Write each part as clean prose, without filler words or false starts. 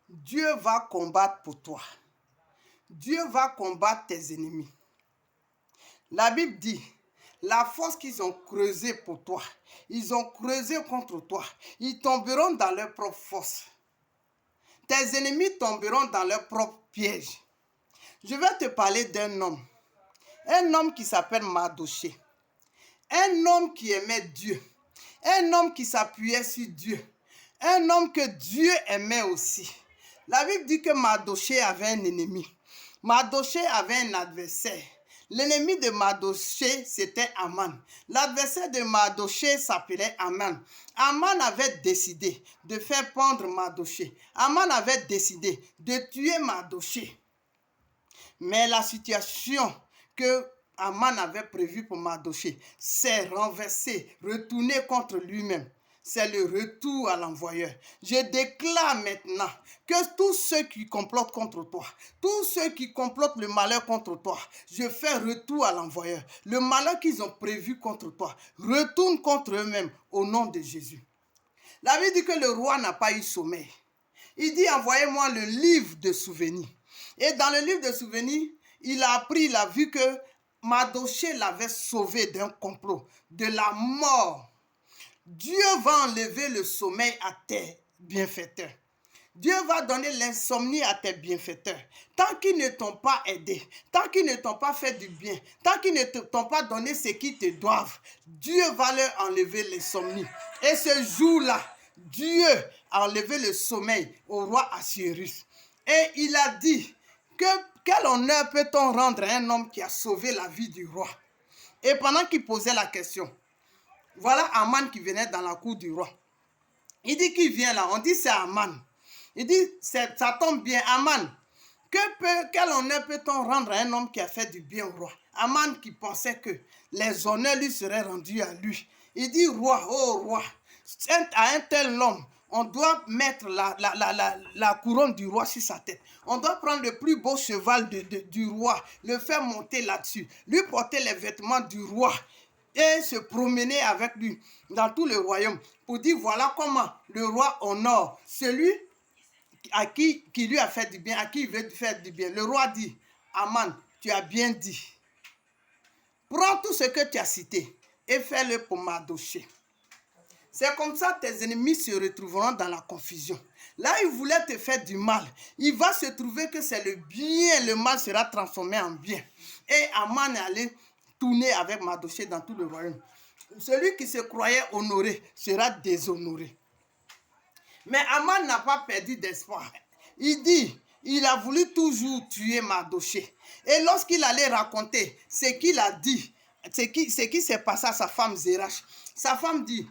Dieu va combattre pour toi. Dieu va combattre tes ennemis. La Bible dit, la force qu'ils ont creusée pour toi, ils ont creusé contre toi, ils tomberont dans leur propre force. Tes ennemis tomberont dans leur propre piège. Je vais te parler d'un homme qui s'appelle Mardochée, un homme qui aimait Dieu, un homme qui s'appuyait sur Dieu, un homme que Dieu aimait aussi. La Bible dit que Mardochée avait un ennemi. Mardochée avait un adversaire. L'ennemi de Mardochée, c'était Aman. L'adversaire de Mardochée s'appelait Aman. Aman avait décidé de faire pendre Mardochée. Aman avait décidé de tuer Mardochée. Mais la situation que Aman avait prévue pour Mardochée s'est renversée, retournée contre lui-même. C'est le retour à l'envoyeur. Je déclare maintenant que tous ceux qui complotent contre toi, tous ceux qui complotent le malheur contre toi, je fais retour à l'envoyeur. Le malheur qu'ils ont prévu contre toi, retourne contre eux-mêmes au nom de Jésus. La Bible dit que le roi n'a pas eu sommeil. Il dit, envoyez-moi le livre de souvenirs. Et dans le livre de souvenirs, il a appris, il a vu que Mardochée l'avait sauvé d'un complot, de la mort. Dieu va enlever le sommeil à tes bienfaiteurs. Dieu va donner l'insomnie à tes bienfaiteurs. Tant qu'ils ne t'ont pas aidé, tant qu'ils ne t'ont pas fait du bien, tant qu'ils ne t'ont pas donné ce qu'ils te doivent, Dieu va leur enlever l'insomnie. Et ce jour-là, Dieu a enlevé le sommeil au roi Assuérus. Et il a dit, quel honneur peut-on rendre à un homme qui a sauvé la vie du roi? Et pendant qu'il posait la question, voilà Aman qui venait dans la cour du roi. Il dit qu'il vient là, on dit c'est Aman. Il dit, ça tombe bien, Aman. Quel honneur peut-on rendre à un homme qui a fait du bien au roi? Aman qui pensait que les honneurs lui seraient rendus à lui. Il dit, roi, oh roi, à un tel homme, on doit mettre la couronne du roi sur sa tête. On doit prendre le plus beau cheval du roi, le faire monter là-dessus, lui porter les vêtements du roi et se promener avec lui dans tout le royaume pour dire voilà comment le roi honore celui à qui lui a fait du bien, à qui il veut faire du bien. Le roi dit, Aman, tu as bien dit. Prends tout ce que tu as cité et fais-le pour Mardochée. C'est comme ça que tes ennemis se retrouveront dans la confusion. Là, ils voulaient te faire du mal. Il va se trouver que c'est le bien, le mal sera transformé en bien. Et Aman est allé tourner avec Mardochée dans tout le royaume. Celui qui se croyait honoré sera déshonoré. Mais Aman n'a pas perdu d'espoir. Il dit, il a voulu toujours tuer Mardochée. Et lorsqu'il allait raconter ce qu'il a dit, ce qui s'est passé à sa femme Zérach, sa femme dit,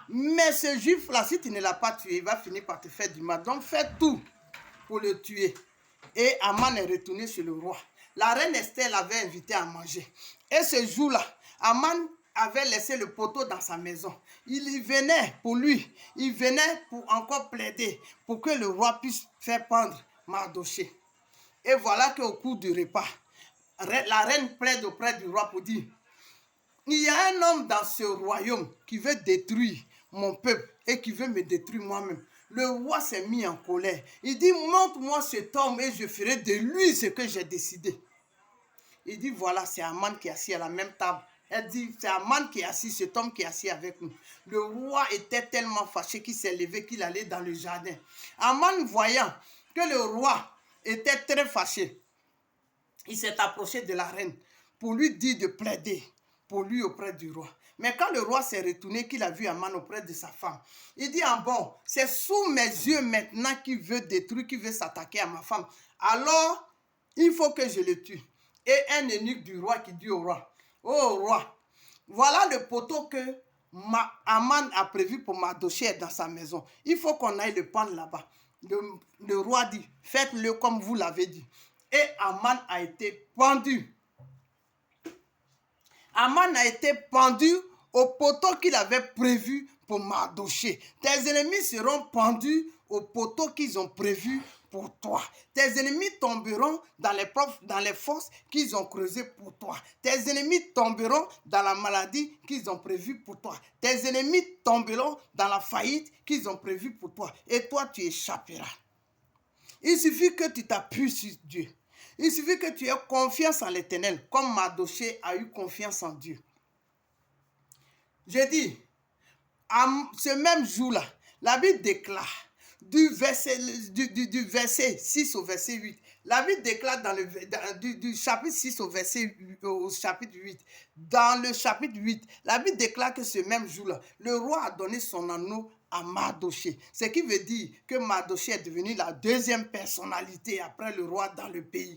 mais ce juif-là, si tu ne l'as pas tué, il va finir par te faire du mal. Donc fais tout pour le tuer. Et Aman est retourné chez le roi. La reine Esther l'avait invité à manger. Et ce jour-là, Aman avait laissé le poteau dans sa maison. Il y venait pour lui. Il venait pour encore plaider pour que le roi puisse faire pendre Mardochée. Et voilà qu'au cours du repas, la reine plaide auprès du roi pour dire, il y a un homme dans ce royaume qui veut détruire mon peuple et qui veut me détruire moi-même. Le roi s'est mis en colère. Il dit, montre-moi cet homme et je ferai de lui ce que j'ai décidé. Il dit, voilà, c'est Aman qui est assis à la même table. Elle dit, c'est Aman qui est assis, cet homme qui est assis avec nous. Le roi était tellement fâché qu'il s'est levé, qu'il allait dans le jardin. Aman, voyant que le roi était très fâché, il s'est approché de la reine pour lui dire de plaider pour lui auprès du roi. Mais quand le roi s'est retourné, qu'il a vu Aman auprès de sa femme, il dit, ah bon, c'est sous mes yeux maintenant qu'il veut détruire, qu'il veut s'attaquer à ma femme. Alors, il faut que je le tue. Et un eunuque du roi qui dit au roi, oh roi, voilà le poteau que Aman a prévu pour Mardochée dans sa maison. Il faut qu'on aille le prendre là-bas. Le roi dit, faites-le comme vous l'avez dit. Et Aman a été pendu. Aman a été pendu au poteau qu'il avait prévu pour Mardochée. Tes ennemis seront pendus au poteau qu'ils ont prévu pour toi. Tes ennemis tomberont dans les fosses qu'ils ont creusées pour toi. Tes ennemis tomberont dans la maladie qu'ils ont prévue pour toi. Tes ennemis tomberont dans la faillite qu'ils ont prévue pour toi. Et toi, tu échapperas. Il suffit que tu t'appuies sur Dieu. Il suffit que tu aies confiance en l'Éternel, comme Mardochée a eu confiance en Dieu. Je dis, à ce même jour-là, la Bible déclare, du verset 6 au verset 8, la Bible déclare du chapitre 6 au chapitre 8, dans le chapitre 8, la Bible déclare que ce même jour-là, le roi a donné son anneau à Mardochée. Ce qui veut dire que Mardochée est devenue la deuxième personnalité après le roi dans le pays.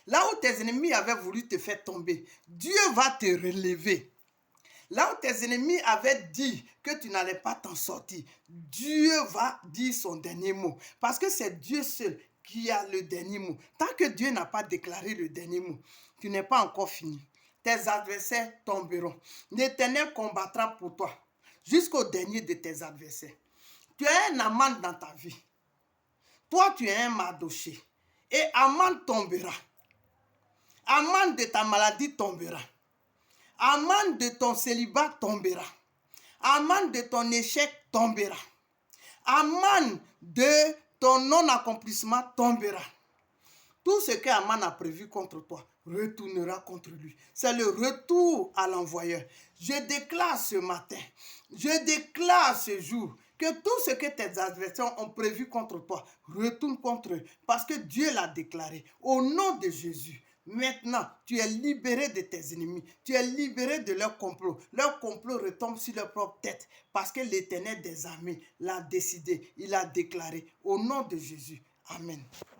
Là où tes ennemis avaient voulu te faire tomber, Dieu va te relever. Là où tes ennemis avaient dit que tu n'allais pas t'en sortir, Dieu va dire son dernier mot. Parce que c'est Dieu seul qui a le dernier mot. Tant que Dieu n'a pas déclaré le dernier mot, tu n'es pas encore fini. Tes adversaires tomberont. L'Éternel combattra pour toi jusqu'au dernier de tes adversaires. Tu as un Aman dans ta vie. Toi, tu es un Mardochée. Et Aman tombera. Aman de ta maladie tombera. Aman de ton célibat tombera. Aman de ton échec tombera. Aman de ton non-accomplissement tombera. Tout ce que Aman a prévu contre toi retournera contre lui. C'est le retour à l'envoyeur. Je déclare ce matin, je déclare ce jour que tout ce que tes adversaires ont prévu contre toi retourne contre eux parce que Dieu l'a déclaré. Au nom de Jésus. Maintenant, tu es libéré de tes ennemis. Tu es libéré de leur complot. Leur complot retombe sur leur propre tête parce que l'Éternel des armées l'a décidé. Il a déclaré au nom de Jésus. Amen.